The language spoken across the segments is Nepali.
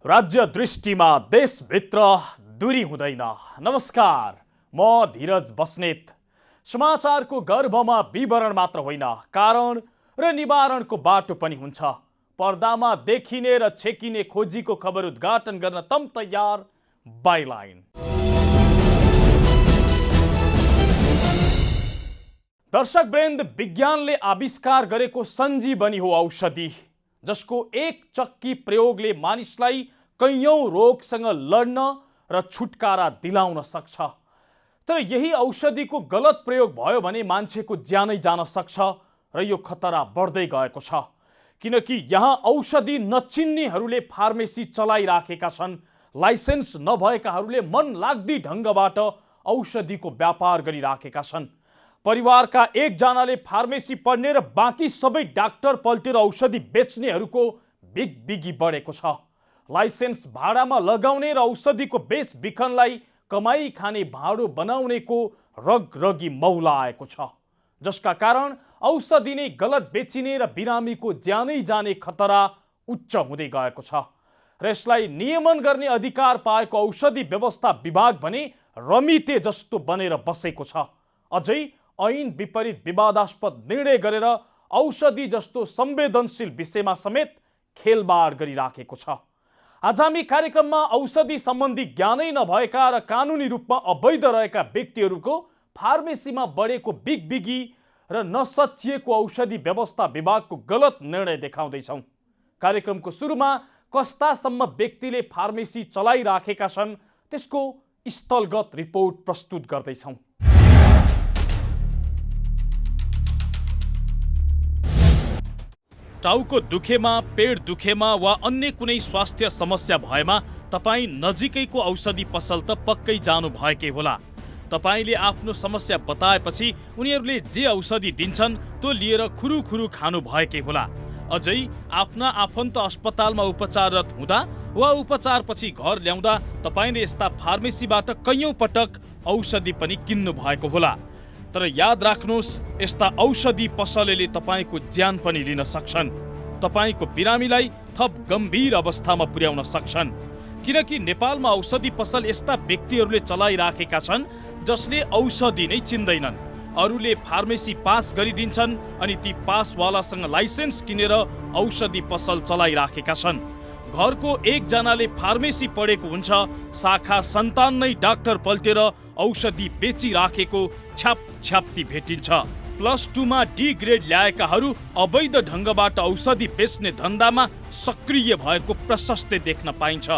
राज्य दृष्टिमा देशभित्र दूरी हुँदैन। नमस्कार, म धीरज बस्नेत। समाचारको गर्भमा विवरण मात्र होइन, कारण र निवारणको बाटो पनि हुन्छ। पर्दामा देखिने र छेकिने खोजीको खबर उद्घाटन गर्न तम तयार। बाइलाइन। दर्शकवृन्द, विज्ञानले आविष्कार गरेको सञ्जीवनी हो औषधि, जसको एक चक्की प्रयोगले मानिसलाई कैयौं रोगसँग लड्न र छुटकारा दिलाउन सक्छ। तर यही औषधिको गलत प्रयोग भयो भने मान्छेको ज्यानै जान सक्छ र यो खतरा बढ्दै गएको छ। किनकि यहाँ औषधि नचिन्नेहरूले फार्मेसी चलाइराखेका छन्। लाइसेन्स नभएकाहरूले मन लाग्दी ढङ्गबाट औषधिको व्यापार गरिराखेका छन्। परिवारका एकजनाले फार्मेसी पढ्ने र बाँकी सबै डाक्टर पल्टेर औषधि बेच्नेहरूको बिगबिगी बढेको छ। लाइसेन्स भाडामा लगाउने र औषधिको बेच बिखनलाई कमाई खाने भाडो बनाउनेको रगरगी मौला आएको छ, जसका कारण औषधि नै गलत बेचिने र बिरामीको ज्यानै जाने खतरा उच्च हुँदै गएको छ। र यसलाई नियमन गर्ने अधिकार पाएको औषधि व्यवस्था विभाग भने रमिते जस्तो बनेर बसेको छ। अझै ऐन विपरीत विवादास्पद निर्णय गरेर औषधि जस्तो संवेदनशील विषयमा समेत खेलबाड गरिराखेको छ। आज हामी कार्यक्रममा औषधि सम्बन्धी ज्ञानै नभएका र कानुनी रूपमा अवैध रहेका व्यक्तिहरूको फार्मेसीमा बढेको बिगबिगी र नसचिएको औषधि व्यवस्था विभागको गलत निर्णय देखाउँदैछौँ। कार्यक्रमको सुरुमा कस्तासम्म व्यक्तिले फार्मेसी चलाइराखेका छन् त्यसको स्थलगत रिपोर्ट प्रस्तुत गर्दैछौँ। टाउको दुखेमा, पेट दुखेमा वा अन्य कुनै स्वास्थ्य समस्या भएमा तपाईँ नजिकैको औषधि पसल त पक्कै जानु भएकै होला। तपाईँले आफ्नो समस्या बताएपछि उनीहरूले जे औषधि दिन्छन् त्यो लिएर खुरुखुरु खानु भएकै होला। अझै आफ्ना आफन्त अस्पतालमा उपचाररत हुँदा वा उपचारपछि घर ल्याउँदा तपाईँले यस्ता फार्मेसीबाट कैयौं पटक औषधि पनि किन्नु भएको होला। तर याद राख्नुहोस्, यस्ता औषधि पसलले तपाईँको ज्यान पनि लिन सक्छन्। तपाईँको बिरामीलाई थप गम्भीर अवस्थामा पुर्याउन सक्छन्। किनकि नेपालमा औषधि पसल यस्ता व्यक्तिहरूले चलाइराखेका छन् जसले औषधि नै चिन्दैनन्। अरूले फार्मेसी पास गरिदिन्छन् अनि ती पासवालासँग लाइसेन्स किनेर औषधि पसल चलाइराखेका छन्। घरको एकजनाले फार्मेसी पढेको हुन्छ, शाखा सन्तान नै डाक्टर पल्टेर औषधि बेचिराखेको छ्यापछ्याप्ती भेटिन्छ। +2 मा डी ग्रेड ल्याएकाहरू अवैध ढङ्गबाट औषधि बेच्ने धन्दामा सक्रिय भएको प्रशस्तै देख्न पाइन्छ।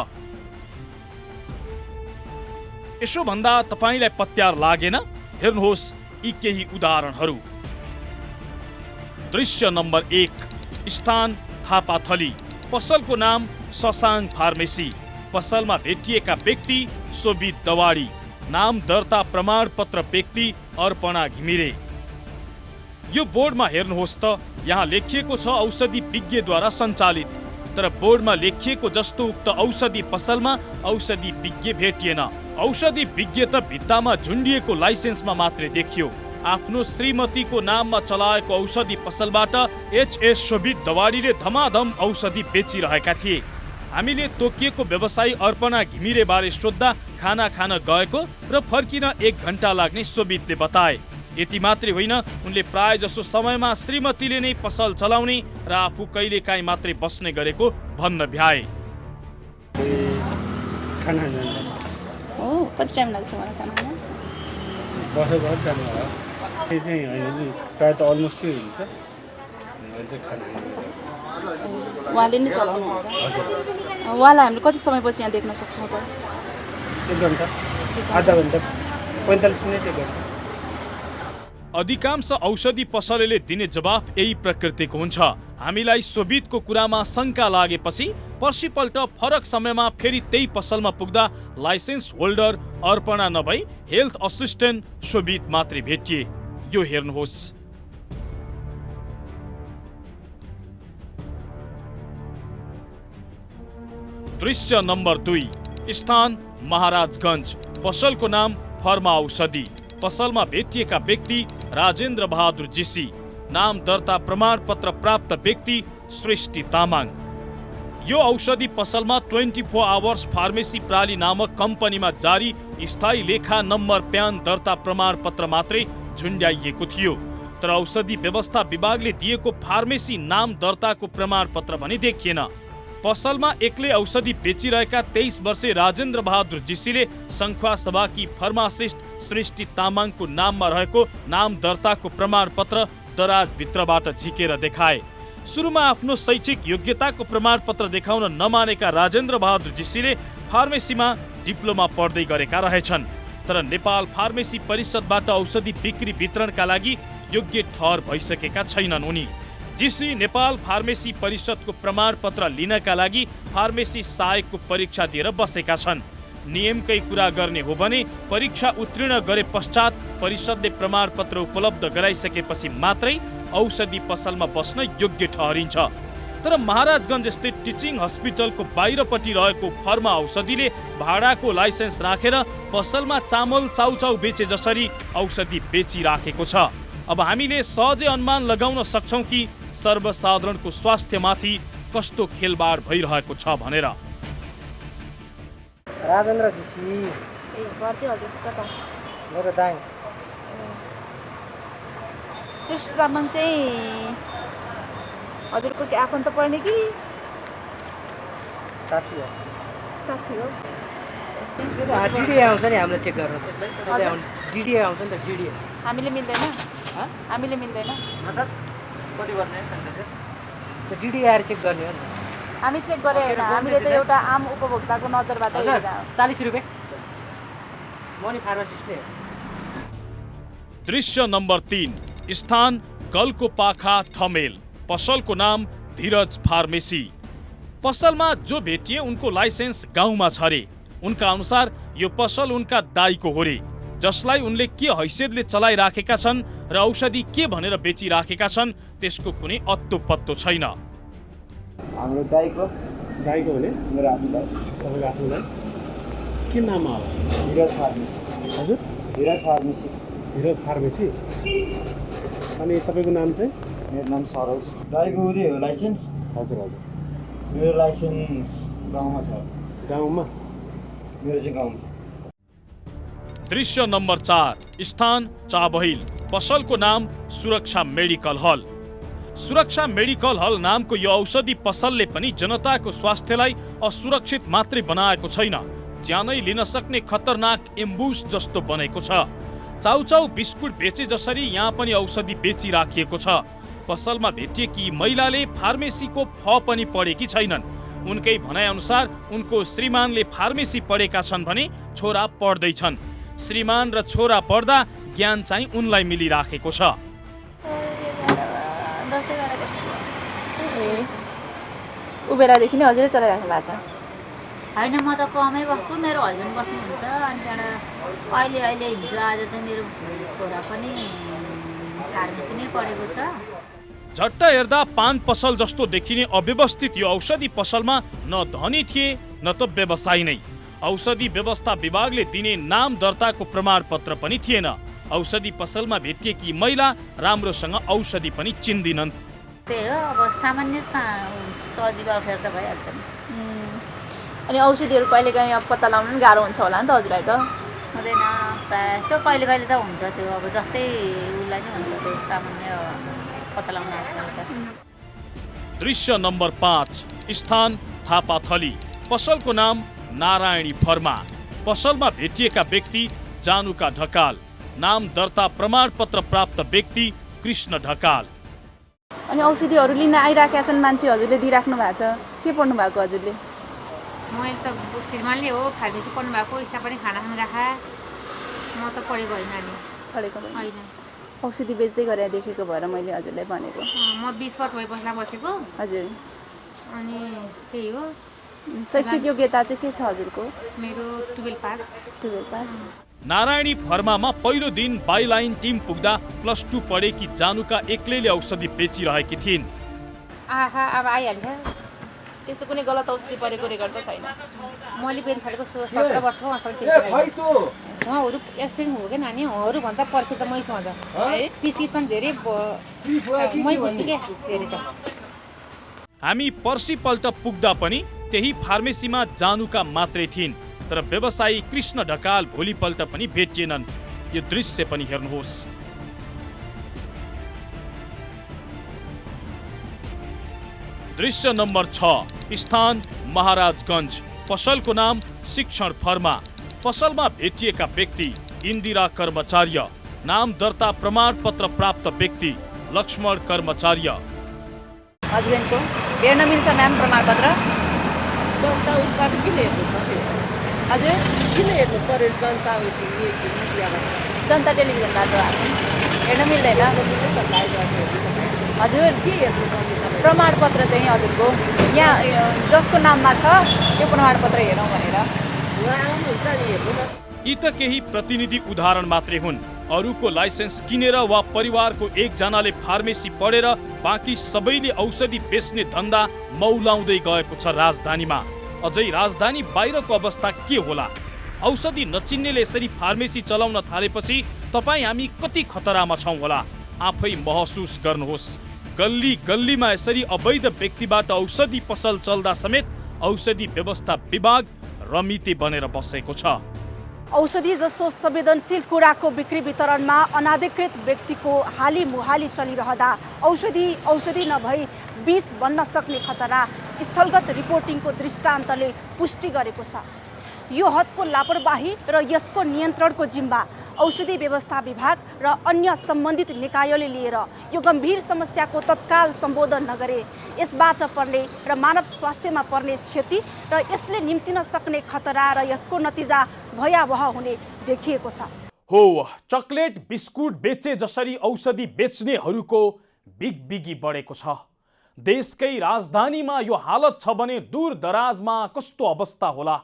यसो भन्दा तपाईँलाई पत्यार लागेन? हेर्नुहोस् यी केही उदाहरणहरू। दृश्य नम्बर 1, स्थान थापाथली, पसलको नाम शशाङ्क फार्मेसी, पसलमा भेटिएका व्यक्ति सोभित दवाडी, नाम दर्ता प्रमाणपत्र व्यक्ति अर्पणा घिमिरे। यो बोर्डमा हेर्नुहोस् त, यहाँ लेखिएको छ औषधि विज्ञद्वारा सञ्चालित, तर बोर्डमा लेखिएको जस्तो उक्त औषधि पसलमा औषधि विज्ञ भेटिएन। औषधि विज्ञ त भित्तामा झुन्डिएको लाइसेन्समा मात्रै देखियो। आफ्नो श्रीमतीको नाममा चलाएको औषधि पसलबाट एचएस शोभित दवाडीले धमाधम औषधि बेचिरहेका थिए। हामीले तोकिएको व्यवसायी अर्पणा घिमिरे बारे सोद्धा खाना खान गएको र फर्किन 1 घण्टा लाग्ने शोभितले बताए। यति मात्रै होइन, उनले प्राय जसो समयमा श्रीमतीले नै पसल चलाउने र आफू कहिलेकाहीँ मात्रै बस्ने गरेको भन्न भ्याए। कति टाइम लाग्छ मलाई खाना खान? बसेको टाइम होला। त्यो चाहिँ होइन नि, प्रायः त अलमोस्ट त्यो हुन्छ। मैले चाहिँ खाना उहाँले नै चलाउनुहुन्छ? हजुर। उहाँलाई हामीले कति समयपछि यहाँ देख्न सक्छौँ त? 1 घण्टा, आधा घण्टा, 45 मिनट, 1 घण्टा। अधिकांश औषधि पसलले दिने जवाफ यही प्रकृतिको हुन्छ। हामीलाई शोभितको कुरामा शङ्का लागेपछि पर्सिपल्ट फरक समयमा फेरि त्यही पसलमा पुग्दा लाइसेन्स होल्डर अर्पणा नभई हेल्थ असिस्टेन्ट शोभित मात्रै भेटिए। यो हेर्नुहोस्। दृश्य नम्बर 2, स्थान महाराजगञ्ज, पसलको नाम फर्मा औषधि, पसलमा भेटिएका व्यक्ति राजेन्द्र बहादुर जीसी, नाम दर्ता प्रमाणपत्र प्राप्त व्यक्ति सृष्टि तामाङ। यो औषधि पसलमा 24 आवर्स फार्मेसी प्राली नामक कम्पनीमा जारी स्थायी लेखा नम्बर प्यान दर्ता प्रमाणपत्र मात्रै झुन्ड्याइएको थियो। तर औषधि व्यवस्था विभागले दिएको फार्मेसी नाम दर्ताको प्रमाणपत्र भने देखिएन। पसलमा एक्लै औषधि बेचिरहेका 23 वर्षीय राजेन्द्र बहादुर जीसीले सङ्खुवा सभाकी फार्मासिस्ट सृष्टि तामाङको नाममा रहेको नाम दर्ताको प्रमाणपत्र दराजभित्रबाट झिकेर देखाए। सुरुमा आफ्नो शैक्षिक योग्यताको प्रमाणपत्र देखाउन नमानेका राजेन्द्र बहादुर जीसीले फार्मेसीमा डिप्लोमा पढ्दै गरेका रहेछन्। तर नेपाल फार्मेसी परिषदबाट औषधि बिक्री वितरणका लागि योग्य ठहर भइसकेका छैनन् उनी। जीसी नेपाल फार्मेसी परिषदको प्रमाणपत्र लिनका लागि फार्मेसी सहायकको परीक्षा दिएर बसेका छन्। नियमकै कुरा गर्ने हो भने परीक्षा उत्तीर्ण गरे पश्चात परिषदले प्रमाणपत्र उपलब्ध गराइसकेपछि मात्रै औषधि पसलमा बस्न योग्य ठहरिन्छ। तर महाराजगञ्ज स्थित टिचिङ हस्पिटलको बाहिरपट्टि रहेको फर्मा औषधिले भाडाको लाइसेन्स राखेर पसलमा चामल चाउचाउ बेचे जसरी औषधि बेचिराखेको छ। अब हामीले सहजै अनुमान लगाउन सक्छौँ कि सर्वसाधारणको स्वास्थ्यमाथि कस्तो खेलबाड भइरहेको छ भनेर। राजेन्द्र जीसी मेरो दाङ सृष्टि तामाङ चाहिँ हजुरको के आफन्त पर्ने कि साथी हो। साथी हो? डिडिए आउँछ नि हामीलाई चेक गर्नु। डिडिए आउँछ नि त डिडिए। हामीले मिल्दैन? हामीले मिल्दैन? कति गर्ने त्यो डिडिए आएर चेक गर्ने हो नि। हामी चेक गरे होइन, हामीले त एउटा आम उपभोक्ताको नजरबाट 40 रुपियाँ म नि फार्मासिस्टले। दृश्य नम्बर 3 स्थान गल्कोपाखा थमेल। पसलको नाम धीरज फार्मेसी। पसलमा जो भेटिए उनको लाइसेन्स गाउँमा छ रे। उनका अनुसार यो पसल उनका दाईको हो रे, जसलाई उनले के हैसियतले चलाइराखेका छन् र औषधि के भनेर बेचिराखेका छन् त्यसको कुनै अत्तो पत्तो छैन। हाम्रो दाईको भने मेरो आफ्नो दाई। तपाईँको आफ्नो दाई के नाममा हो? धीरज फार्मेसी। हजुर धीरज फार्मेसी। धीरज फार्मेसी। अनि तपाईँको नाम चाहिँ? मेरो नाम सरोज। दाईको उदय हो लाइसेन्स? हजुर हजुर। मेरो लाइसेन्स गाउँमा छ। गाउँमा? मेरो चाहिँ गाउँमा। दृश्य नम्बर 4 स्थान चाबहिल। पसलको नाम सुरक्षा मेडिकल हल। सुरक्षा मेडिकल हल नामको यो औषधि पसलले पनि जनताको स्वास्थ्यलाई असुरक्षित मात्रै बनाएको छैन, ज्यानै लिन सक्ने खतरनाक एम्बुस जस्तो बनेको छ। चाउचाउ बिस्कुट बेचे जसरी यहाँ पनि औषधि बेचिराखिएको छ। पसलमा भेटिएकी महिलाले फार्मेसीको फ पनि पढेकी छैनन्। उनकै भनाइअनुसार उनको श्रीमानले फार्मेसी पढेका छन् भने छोरा पढ्दैछन्। श्रीमान र छोरा पढ्दा ज्ञान चाहिँ उनलाई मिलिराखेको छ। ऊ बेलादेखि नै हजुरै चलाइराख्नु भएको छ? होइन, म त कमै बस्छु, मेरो हस्बेन्ड बस्नुहुन्छ। अनि त्यहाँबाट अहिले हिजो आज चाहिँ मेरो छोरा पनि फार्मेसी नै पढेको छ। झट्ट हेर्दा पान पसल जस्तो देखिने अव्यवस्थित यो औषधि पसलमा न धनी थिए न त व्यवसायी नै। औषधि व्यवस्था विभागले दिने नाम दर्ताको प्रमाणपत्र पनि थिएन। औषधि पसलमा भेटिएकी महिला राम्रोसँग औषधि पनि चिन्दिनन्। त्यही हो, अब सामान्य सजिलो अप्ठ्यारो त भइहाल्छ नि। अनि औषधिहरू कहिलेकाहीँ अब पत्ता लगाउनु पनि गाह्रो हुन्छ होला नि त हजुरलाई त? हुँदैन, प्रायः यसो कहिले कहिले त हुन्छ। त्यो अब जस्तै उसलाई नै हुन्छ, त्यो सामान्य पत्ता लगाउन आउँछ। दृश्य नम्बर 5 स्थान थापाथली। पसलको नाम नारायणी फर्मा। पसलमा भेटिएका व्यक्ति जानुका ढकाल। नाम दर्ता प्रमाणपत्र प्राप्त व्यक्ति कृष्ण ढकाल। अनि औषधिहरू लिन आइराखेका छन् मान्छे, हजुरले दिइराख्नु भएको छ? के पढ्नु भएको हजुरले? मैले त श्रीमानले हो फार्मेसी पढ्नु भएको, स्टाफ पनि खाना खानु गएको। म त पढेको होइन नि। पढेको होइन, औषधि बेच्दै गरेर देखेको भएर मैले हजुरलाई भनेको। म 20 वर्ष भए पसलमा बसेको। हजुर। अनि त्यही हो। शैक्षिक योग्यता चाहिँ के छ हजुरको? मेरो 12 पास। 12 पास। नारायणी फर्मामा पहिलो दिन बाइलाइन टिम पुग्दा +2 पढेकी जानुका एक्लैले औषधि बेचिरहेकी थिइन्। आहा, अब आइहाल्छ। त्यस्तो कुनै गलत औषधि परेको रेकर्ड त छैन। मैले बेन थालेको 17 वर्षको असल थियो। उहाँहरू एक्सिडेन्ट हो क्या नानी, उहाँहरू भन्दा पर्फेक्ट त मैसँग छ। प्रिस्क्रिप्सन धेरै मै भन्छु क्या धेरै त। हामी पर्सिपल्ट पुग्दा पनि त्यही फार्मेसीमा जानुका मात्रै थिइन्, तर व्यवसायी कृष्ण ढकाल भोलिपल्ट पनि भेटिएनन्। यो दृश्य पनि हेर्नुहोस्। दृश्य नम्बर 6, स्थान महाराजगञ्ज। पसलको नाम शिक्षण फर्मा। पसलमा भेटिएका व्यक्ति इन्दिरा कर्मचार्य। नाम दर्ता प्रमाणपत्र प्राप्त व्यक्ति लक्ष्मण कर्मचार्य। हस्बेन्डको हेर्न मिल्छ म्याम प्रमाणपत्र? जनता उसबाट किन हेर्नु पर्यो? हजुर, किन हेर्नु पर्यो जनता मिडियाबाट? जनता टेलिभिजनबाट हेर्न मिल्दैन? हजुर, के हेर्नु पर्यो तपाईँ? प्रमाणपत्र चाहिँ हजुरको यहाँ जसको नाममा छ त्यो प्रमाणपत्र हेरौँ भनेर। उहाँ आउनुहुन्छ नि हेर्नु न। यी त केही प्रतिनिधि उदाहरण मात्रै हुन्। अरूको लाइसेन्स किनेर वा परिवारको एकजनाले फार्मेसी पढेर बाँकी सबैले औषधि बेच्ने धन्दा मौलाउँदै गएको छ राजधानीमा। अझै राजधानी बाहिरको अवस्था के होला? औषधि नचिन्नेले यसरी फार्मेसी चलाउन थालेपछि तपाईँ हामी कति खतरामा छौँ होला? आफै महसुस गर्नुहोस्। गल्ली गल्लीमा यसरी अवैध व्यक्तिबाट औषधि पसल चल्दा समेत औषधि व्यवस्था विभाग रमिते बनेर बसेको छ। औषधि जस्तो संवेदनशील कुराको बिक्री वितरणमा अनाधिकृत व्यक्तिको हाली मुहाली चलिरहँदा औषधि नभई विष बन्न सक्ने खतरा स्थलगत रिपोर्टिङको दृष्टान्तले पुष्टि गरेको छ। यो हदको लापरवाही र यसको नियन्त्रणको जिम्मा औषधि व्यवस्था विभाग र अन्य सम्बन्धित निकायले लिएर यो गम्भीर समस्याको तत्काल सम्बोधन नगरे यसबाट पर्ने र मानव स्वास्थ्यमा पर्ने क्षति र यसले निम्तिन सक्ने खतरा र यसको नतिजा भयावह हुने देखिएको छ। हो, चकलेट बिस्कुट बेचे जसरी औषधि बेच्नेहरूको बिगबिगी बढेको छ। देशकै राजधानीमा यो हालत छ भने दूर दराजमा कस्तो अवस्था होला?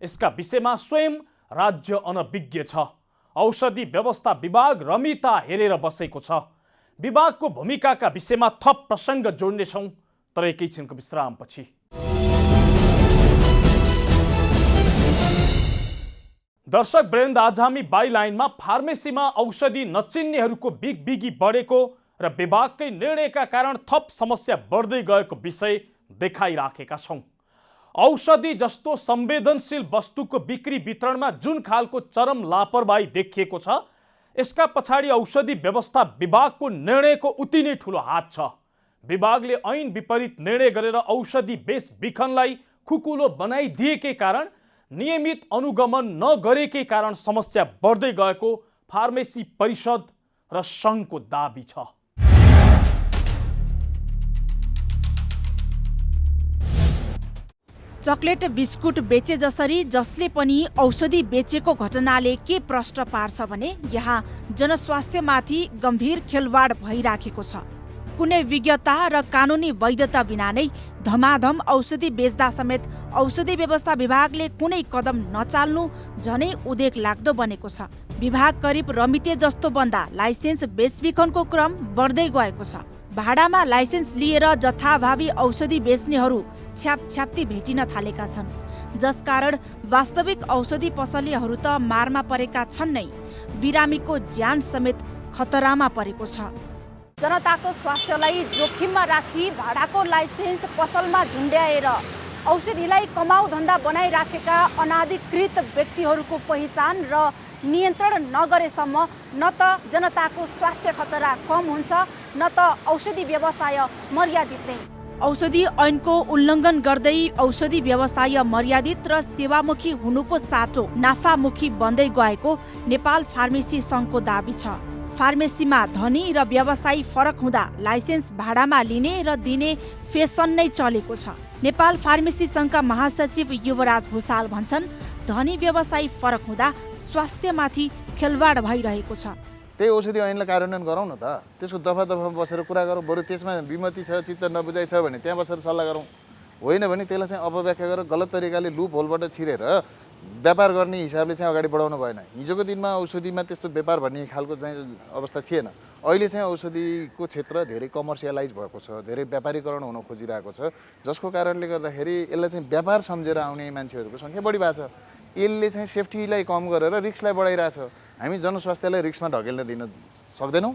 यसका विषयमा स्वयं राज्य अनभिज्ञ छ। औषधि व्यवस्था विभाग रमिता हेरेर बसेको छ। विभागको भूमिकाका विषयमा थप प्रसङ्ग जोड्नेछौँ, तर एकैछिनको विश्रामपछि। दर्शक वृन्द, आज हामी बाइलाइनमा फार्मेसीमा औषधि नचिन्नेहरूको बिगबिगी बढेको र विभागकै निर्णयका कारण थप समस्या बढ्दै गएको विषय देखाइराखेका छौँ। औषधि जस्तो संवेदनशील वस्तुको बिक्री वितरणमा जुन खालको चरम लापरवाही देखिएको छ, यसका पछाडि औषधि व्यवस्था विभागको निर्णयको उति नै ठुलो हात छ। विभागले ऐन विपरीत निर्णय गरेर औषधि बेच बिखनलाई खुकुलो बनाइदिएकै कारण, नियमित अनुगमन नगरेकै कारण समस्या बढ्दै गएको फार्मेसी परिषद र सङ्घको दाबी छ। चकलेट बिस्कुट बेचे जसरी जसले पनि औषधि बेचेको घटनाले के प्रश्न पार्छ भने यहाँ जनस्वास्थ्यमाथि गम्भीर खेलवाड भइराखेको छ। कुनै विज्ञता र कानुनी वैधता बिना नै धमाधम औषधि बेच्दा समेत औषधि व्यवस्था विभागले कुनै कदम नचाल्नु झनै उदेक लाग्दो बनेको छ। विभाग करिब रमिते जस्तो बन्दा लाइसेन्स बेचबिखनको क्रम बढ्दै गएको छ। भाडामा लाइसेन्स लिएर जथाभावी औषधि बेच्नेहरू छ्यापछ्याप्ती भेटिन थालेका छन्, जसकारण वास्तविक औषधि पसलेहरू त मारमा परेका छन् नै, बिरामीको ज्यान समेत खतरामा परेको छ। जनताको स्वास्थ्यलाई जोखिममा राखी भाडाको लाइसेन्स पसलमा झुन्ड्याएर औषधिलाई कमाउ धन्दा बनाइराखेका अनाधिकृत व्यक्तिहरूको पहिचान र नियन्त्रण नगरेसम्म न त जनताको स्वास्थ्य खतरा कम हुन्छ न त औषधि व्यवसाय मर्यादित नै। औषधि ऐनको उल्लङ्घन गर्दै औषधि व्यवसाय मर्यादित र सेवामुखी हुनुको साटो नाफामुखी बन्दै गएको नेपाल फार्मेसी सङ्घको दाबी छ। फार्मेसीमा धनी र व्यवसायी फरक हुँदा लाइसेन्स भाडामा लिने र दिने फेसन नै चलेको छ। नेपाल फार्मेसी सङ्घका महासचिव युवराज भुसाल भन्छन्, धनी व्यवसायी फरक हुँदा स्वास्थ्यमाथि खेलवाड भइरहेको छ। त्यही औषधि ऐनलाई कार्यान्वयन गरौँ न त, त्यसको दफा दफामा बसेर कुरा गरौँ। बरु त्यसमा विमति छ, चित्त नबुझाइ छ भने त्यहाँ बसेर सल्लाह गरौँ। होइन भने त्यसलाई चाहिँ अपव्याख्या गरेर गलत तरिकाले लुप होलबाट छिरेर व्यापार गर्ने हिसाबले चाहिँ अगाडि बढाउनु भएन। हिजोको दिनमा औषधिमा त्यस्तो व्यापार भन्ने खालको चाहिँ अवस्था थिएन। अहिले चाहिँ औषधिको क्षेत्र धेरै कमर्सियलाइज भएको छ, धेरै व्यापारीकरण हुन खोजिरहेको छ, जसको कारणले गर्दाखेरि यसलाई चाहिँ व्यापार सम्झेर आउने मान्छेहरूको सङ्ख्या बढी भएको छ। यसले चाहिँ सेफ्टीलाई कम गरेर रिस्कलाई बढाइरहेछ। हामी जनस्वास्थ्यलाई रिस्कमा ढकेल्न दिन सक्दैनौँ।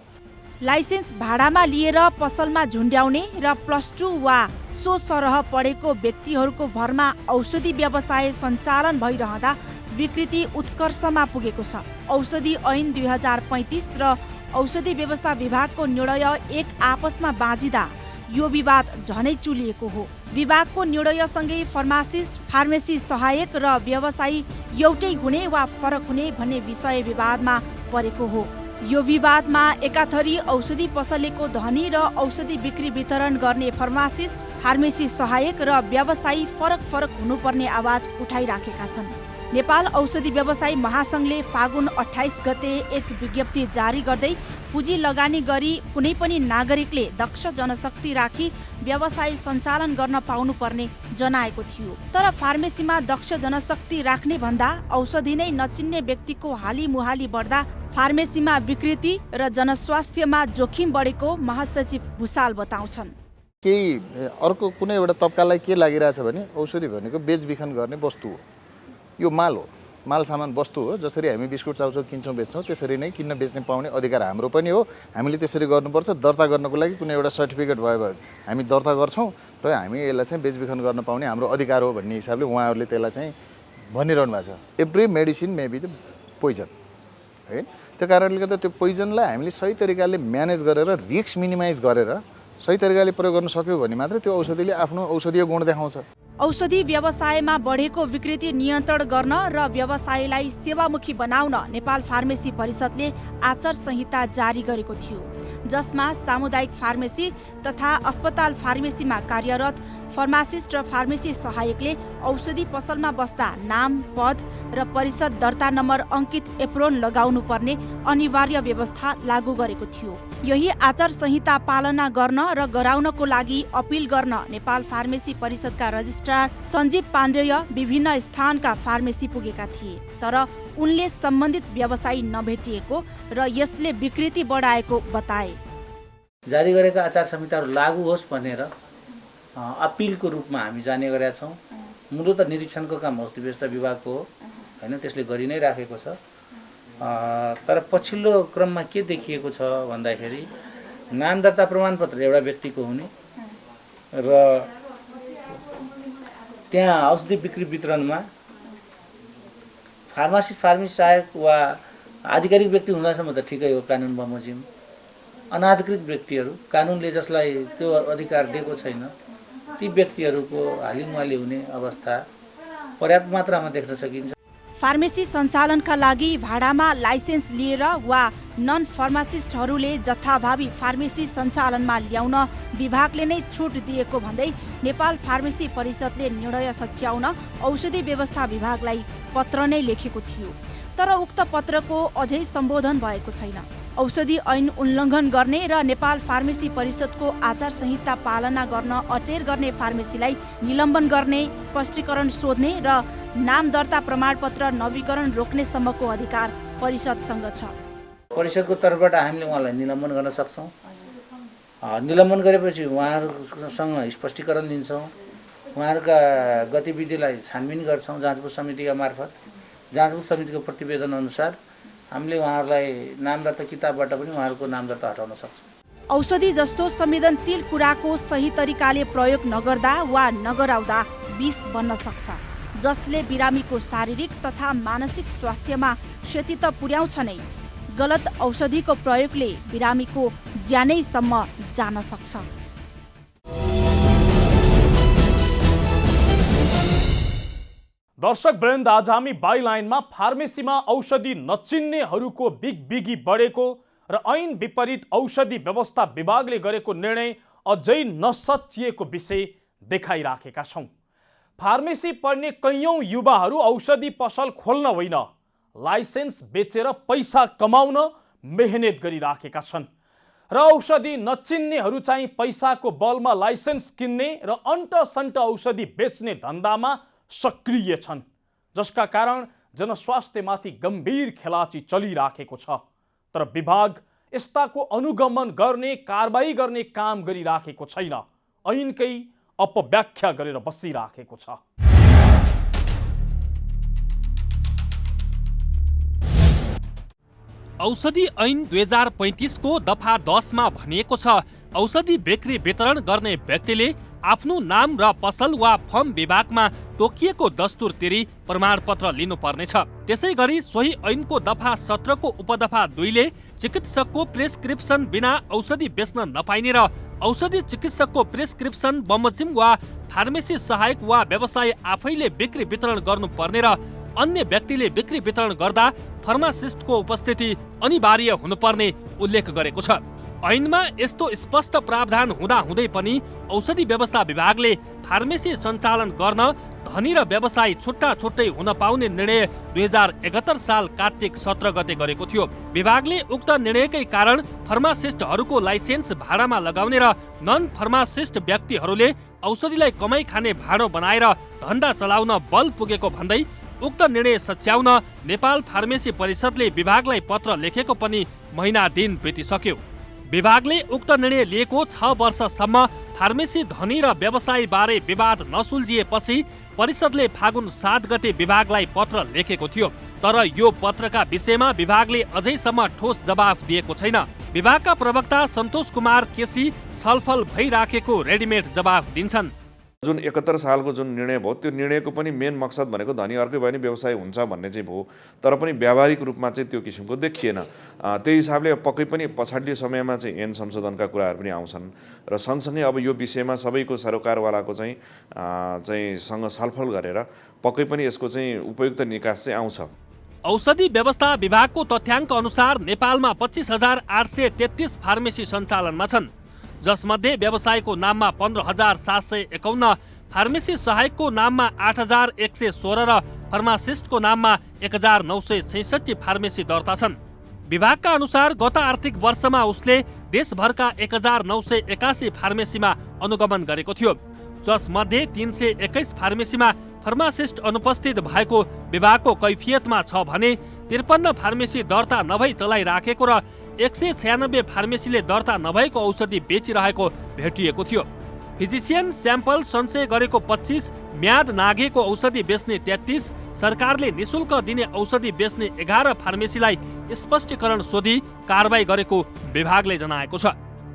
लाइसेन्स भाडामा लिएर पसलमा झुन्ड्याउने र +2 वा उच्च सरह पढेको व्यक्तिहरूको भरमा औषधि व्यवसाय सञ्चालन भइरहँदा विकृति उत्कर्षमा पुगेको छ। औषधि ऐन 2035 र औषधि व्यवस्था विभागको निर्णय एक आपसमा बाँझिदा यो विवाद झनै चुलिएको हो। विभागको निर्णयसँगै फार्मासिस्ट, फार्मेसी सहायक र व्यवसायी एउटै हुने वा फरक हुने भन्ने विषय विवादमा परेको हो। यो विवादमा एकाथरी औषधि पसलेको धनी र औषधि बिक्री वितरण गर्ने फार्मासिस्ट, फार्मेसी सहायक र व्यवसायी फरक फरक हुनुपर्ने आवाज उठाइराखेका छन्। नेपाल औषधि व्यवसायी महासंघले फागुन 28 गते एक विज्ञप्ति जारी गर्दै पुँजी लगानी गरी कुनै पनि नागरिकले दक्ष जनशक्ति राखी व्यवसाय सञ्चालन गर्न पाउनुपर्ने जनाएको थियो। तर फार्मेसीमा दक्ष जनशक्ति राख्ने भन्दा औषधि नै नचिन्ने व्यक्तिको हालिमुहाली बढ्दा फार्मेसीमा विकृति र जनस्वास्थ्यमा जोखिम बढेको महासचिव भुसाल बताउँछन्। केही अर्को कुनै एउटा तबकालाई के लागिरहेछ भने औषधि भनेको बेचबिखन गर्ने वस्तु हो। यो माल हो, माल सामान वस्तु हो। जसरी हामी बिस्कुट चाउचाउ किन्छौँ बेच्छौँ त्यसरी नै किन्न बेच्ने पाउने अधिकार हाम्रो पनि हो। हामीले त्यसरी गर्नुपर्छ। दर्ता गर्नको लागि कुनै एउटा सर्टिफिकेट भयो भने हामी दर्ता गर्छौँ र हामी यसलाई चाहिँ बेचबिखन गर्न पाउने हाम्रो अधिकार हो भन्ने हिसाबले उहाँहरूले त्यसलाई चाहिँ भनिरहनु भएको छ। Every medicine may be the poison है। त्यो कारणले गर्दा त्यो पोइजनलाई हामीले सही तरिकाले म्यानेज गरेर रिस्क मिनिमाइज गरेर सही तरिकाले प्रयोग गर्न सक्यो भने मात्रै त्यो औषधिले आफ्नो औषधीय गुण देखाउँछ। औषधि व्यवसायमा बढेको विकृति नियन्त्रण गर्न र व्यवसायलाई सेवामुखी बनाउन नेपाल फार्मेसी परिषदले आचार संहिता जारी गरेको थियो, जसमा सामुदायिक फार्मेसी तथा अस्पताल फार्मेसीमा कार्यरत फार्मासिस्ट र फार्मेसी सहायकले औषधि पसलमा बस्दा नाम, पद र परिषद दर्ता नम्बर अङ्कित एप्रोन लगाउनु पर्ने अनिवार्य व्यवस्था लागू गरेको थियो। यही आचार संहिता पालना गर्न र गराउनको लागि अपिल गर्न नेपाल फार्मेसी परिषदका रजिस्ट्रार सञ्जीव पाण्डेय विभिन्न स्थानका फार्मेसी पुगेका थिए, तर उनले सम्बन्धित व्यवसायी नभेटिएको र यसले विकृति बढाएको बताए। जारी गरेका आचार संहिताहरू लागू होस् भनेर अपिलको रूपमा हामी जाने गरेका छौँ। मूलत निरीक्षणको काम औषधि व्यवस्था विभागको हो होइन, त्यसले गरि नै राखेको छ। तर पछिल्लो क्रममा के देखिएको छ भन्दाखेरि नाम दर्ता प्रमाणपत्र एउटा व्यक्तिको हुने र त्यहाँ औषधि बिक्री वितरणमा फार्मासिस्ट, फार्मेसी सहायक वा आधिकारिक व्यक्ति हुँदासम्म त ठिकै हो, कानुन बमोजिम। अनाधिकृत व्यक्तिहरू, कानुनले जसलाई त्यो अधिकार दिएको छैन ती व्यक्तिहरूको हालिमुहाली हुने अवस्था पर्याप्त मात्रामा देख्न सकिन्छ। फार्मेसी सञ्चालनका लागि भाडामा लाइसेन्स लिएर वा नन फार्मासिस्टहरूले जथाभावी फार्मेसी सञ्चालनमा ल्याउन विभागले नै छुट दिएको भन्दै नेपाल फार्मेसी परिषदले निर्णय सच्याउन औषधि व्यवस्था विभागलाई पत्र नै लेखेको थियो। तर उक्त पत्रको अझै सम्बोधन भएको छैन। औषधि ऐन उल्लङ्घन गर्ने र नेपाल फार्मेसी परिषदको आचार संहिता पालना गर्न अटेर गर्ने फार्मेसीलाई निलम्बन गर्ने, स्पष्टीकरण सोध्ने र नाम दर्ता प्रमाणपत्र नवीकरण रोक्ने सम्मको अधिकार परिषदसँग छ। परिषदको तर्फबाट हामीले उहाँलाई निलम्बन गर्न सक्छौँ। निलम्बन गरेपछि उहाँहरूसँग स्पष्टीकरण लिन्छौँ, उहाँहरूका गतिविधिलाई छानबिन गर्छौँ जाँचबुझ समितिका मार्फत। जाँचबुझ समितिको प्रतिवेदन अनुसार हामीले उहाँहरूलाई नाम दर्ता किताबबाट पनि उहाँहरूको नाम दर्ता हटाउन सक्छौँ। औषधि जस्तो संवेदनशील कुराको सही तरिकाले प्रयोग नगर्दा वा नगराउँदा विष बन्न सक्छ, जसले बिरामीको शारीरिक तथा मानसिक स्वास्थ्यमा क्षति त पुर्याउँछ नै, गलत औषधिको प्रयोगले बिरामीको ज्यानैसम्म जान सक्छ। दर्शक वृन्द, आज हामी बाइलाइनमा फार्मेसीमा औषधि नचिन्नेहरूको बिगबिगी बढेको र ऐन विपरीत औषधि व्यवस्था विभागले गरेको निर्णय अझै नसच्याएको विषय देखाइराखेका छौँ। फार्मेसी पढ्ने कैयौँ युवाहरू औषधि पसल खोल्न होइन, लाइसेन्स बेचेर पैसा कमाउन मेहनत गरिराखेका छन् र औषधि नचिन्नेहरू चाहिँ पैसाको बलमा लाइसेन्स किन्ने र अन्टसन्ट औषधि बेच्ने धन्दामा सक्रिय छन्, जसका कारण जनस्वास्थ्यमाथि गम्भीर खेलाची चलिराखेको छ। तर विभाग यस्ताको अनुगमन गर्ने, कारबाही गर्ने काम गरिराखेको छैन, ऐनकै अपव्याख्या गरेर बसिराखेको छ। औषधि ऐन 2035 को दफा 10 मा भनिएको छ, औषधि बिक्री वितरण गर्ने व्यक्तिले आफ्नो नाम र पसल वा फर्म विभागमा तोकिएको दस्तुर तिरी प्रमाणपत्र लिनुपर्नेछ। त्यसै गरी सोही ऐनको दफा 17 को उपदफा 2 ले चिकित्सकको प्रेस्क्रिप्सन बिना औषधि बेच्न नपाइने र औषधि चिकित्सकको प्रेस्क्रिप्सन बमोजिम वा फार्मेसी सहायक वा व्यवसायी आफैले बिक्री वितरण गर्नुपर्ने र अन्य व्यक्तिले बिक्री वितरण गर्दा फार्मासिस्टको उपस्थिति अनिवार्य हुनुपर्ने उल्लेख गरेको छ। ऐनमा यस्तो स्पष्ट प्रावधान हुँदाहुँदै पनि औषधि व्यवस्था विभागले फार्मेसी सञ्चालन गर्न धनी र व्यवसायी छुट्टा छुट्टै हुन पाउने निर्णय 2071 साल कार्तिक 17 गते गरेको थियो। विभागले उक्त निर्णयकै कारण फार्मासिस्टहरूको लाइसेन्स भाडामा लगाउने र नन फार्मासिस्ट व्यक्तिहरूले औषधिलाई कमाई खाने भाँडो बनाएर धन्दा चलाउन बल पुगेको भन्दै उक्त निर्णय सच्याउन नेपाल फार्मेसी परिषदले विभागलाई पत्र लेखेको पनि महिना दिन बितिसक्यो। विभागले उक्त निर्णय लिएको 6 वर्षसम्म फार्मेसी धनी र व्यवसायी बारे विवाद नसुल्झिएपछि परिषदले फागुन 7 गते विभागलाई पत्र लेखेको थियो। तर यो पत्रका विषयमा विभागले अझैसम्म ठोस जवाफ दिएको छैन। विभागका प्रवक्ता सन्तोष कुमार केसी छलफल भइराखेको रेडिमेड जवाफ दिन्छन्। जुन 71 सालको जुन निर्णय भयो त्यो निर्णयको पनि मेन मकसद भनेको धनी अर्कै भयो भने व्यवसाय हुन्छ भन्ने चाहिँ भयो, तर पनि व्यावहारिक रूपमा चाहिँ त्यो किसिमको देखिएन। त्यही हिसाबले पक्कै पनि पछाडि समयमा चाहिँ ऐन संशोधनका कुराहरू पनि आउँछन् र सँगसँगै अब यो विषयमा सबैको सरोकारवालाको चाहिँ सँग छलफल गरेर पक्कै पनि यसको चाहिँ उपयुक्त निकास चाहिँ आउँछ। औषधि व्यवस्था विभागको तथ्याङ्क अनुसार नेपालमा 25,833 फार्मेसी सञ्चालनमा छन्, जसमध्ये व्यवसायको नाममा 15,751, फार्मेसी सहायकको नाममा 8,116 र फार्मासिस्टको नाममा 1,966 फार्मेसी दर्ता छन्। विभागका अनुसार गत आर्थिक वर्षमा उसले देशभरका 1,981 फार्मेसीमा अनुगमन गरेको थियो, जसमध्ये 321 फार्मेसीमा फार्मासिस्ट अनुपस्थित भएको विभागको कैफियतमा छ भने 53 फार्मेसी दर्ता नभई चलाइराखेको र 196 फार्मेसीले दर्ता नभएको औषधि बेचिरहेको भेटिएको थियो। फिजिसियन स्याम्पल सञ्चय गरेको 25, म्याद नागेको औषधि बेच्ने 33, सरकारले निशुल्क दिने औषधि बेच्ने 11 फार्मेसीलाई स्पष्टीकरण सोधी कारबाही गरेको विभागले जनाएको छ।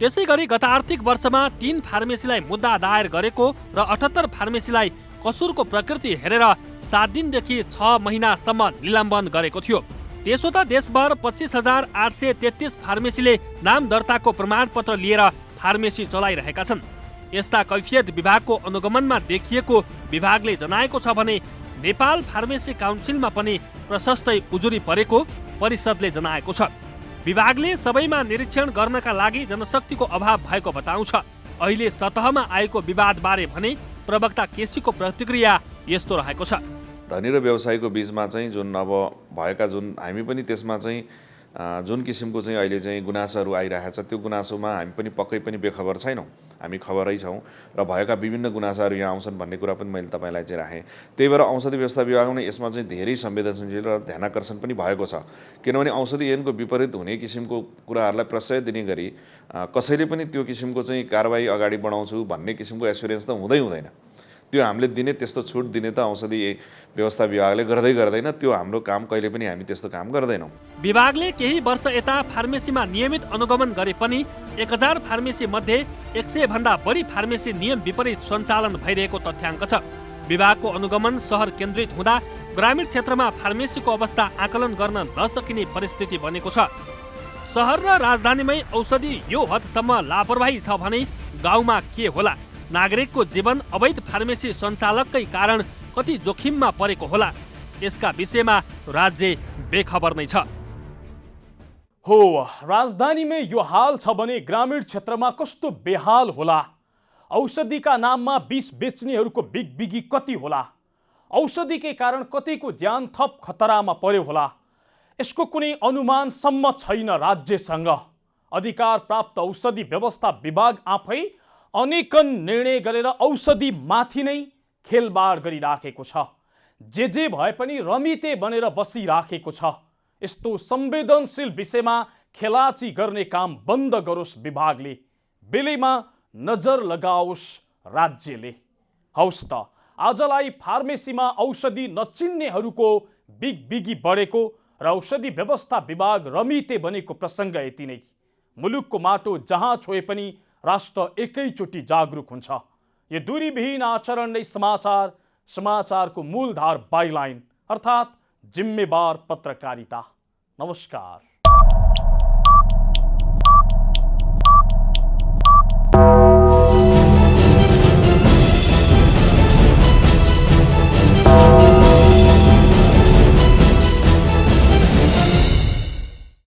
त्यसै गरी गत आर्थिक वर्षमा 3 फार्मेसीलाई मुद्दा दायर गरेको र 78 फार्मेसीलाई कसुरको प्रकृति हेरेर 7 दिनदेखि 6 महिनासम्म निलम्बन गरेको थियो। त्यसो त देशभर 25,833 फार्मेसीले नाम दर्ताको प्रमाणपत्र लिएर फार्मेसी चलाइरहेका छन्। यस्ता कैफियत विभागको अनुगमनमा देखिएको विभागले जनाएको छ भने नेपाल फार्मेसी काउन्सिलमा पनि प्रशस्तै उजुरी परेको परिषदले जनाएको छ। विभागले सबैमा निरीक्षण गर्नका लागि जनशक्तिको अभाव भएको बताउँछ। अहिले सतहमा आएको विवादबारे भने प्रवक्ता केसीको प्रतिक्रिया यस्तो रहेको छ। धनी र व्यवसायीको बीचमा चाहिँ जुन अब भएका जुन हामी पनि त्यसमा चाहिँ जुन किसिमको चाहिँ अहिले चाहिँ गुनासोहरू आइरहेको छ त्यो गुनासोमा हामी पनि पक्कै पनि बेखबर छैनौँ, हामी खबरै छौँ र भएका विभिन्न गुनासाहरू यहाँ आउँछन् भन्ने कुरा पनि मैले तपाईँलाई चाहिँ राखेँ। त्यही भएर औषधि व्यवस्था विभागमा यसमा चाहिँ धेरै संवेदनशील र ध्यानाकर्षण पनि भएको छ, किनभने औषधि ऐनको विपरीत हुने किसिमको कुराहरूलाई प्रश्रय दिने गरी कसैले पनि त्यो किसिमको चाहिँ कारबाही अगाडि बढाउँछु भन्ने किसिमको एस्युरेन्स त हुँदैन। त्यो हामीले दिने त्यस्तो छुट दिने त औषधि व्यवस्था विभागले गर्दैन, त्यो हाम्रो काम कहिले पनि हामी त्यस्तो काम गर्दैनौँ। विभागले केही वर्ष यता फार्मेसीमा नियमित अनुगमन गरे पनि 1000 फार्मेसी मध्ये 100 भन्दा बढी फार्मेसी नियम विपरीत सञ्चालन भइरहेको तथ्याङ्क छ। विभागको अनुगमन सहर केन्द्रित हुँदा ग्रामीण क्षेत्रमा फार्मेसीको अवस्था आकलन गर्न नसकिने परिस्थिति बनेको छ। सहर र राजधानीमै औषधि यो हदसम्म लापरवाही छ भने गाउँमा के होला? नागरिकको जीवन अवैध फार्मेसी सञ्चालककै कारण कति जोखिममा परेको होला? यसका विषयमा राज्य बेखबर नै छ। हो, राजधानीमै यो हाल छ भने ग्रामीण क्षेत्रमा कस्तो बेहाल होला? औषधिका नाममा विष बेच्नेहरूको बिगबिगी कति होला? औषधिकै कारण कतिको ज्यान थप खतरामा पर्यो होला? यसको कुनै अनुमानसम्म छैन राज्यसँग। अधिकार प्राप्त औषधि व्यवस्था विभाग आफै अनेकन निर्णय गरेर औषधि माथि नै खेलबाड गरिराखेको छ। जे भए पनि रमिते बनेर बसिराखेको छ। यस्तो संवेदनशील विषयमा खेलाची गर्ने काम बन्द गरोस् विभागले, बेलैमा नजर लगाओस् राज्यले। हौस् त, आजलाई फार्मेसीमा औषधि नचिन्नेहरूको बिगबिगी बढेको र औषधि व्यवस्था विभाग रमिते बनेको प्रसङ्ग यति नै। मुलुकको माटो जहाँ छोए पनि राष्ट्र एकैचोटि जागरुक हुन्छ। यो दूरीविहीन आचरण नै समाचारको मूलधार बाइलाइन अर्थात् जिम्मेवार पत्रकारिता। नमस्कार।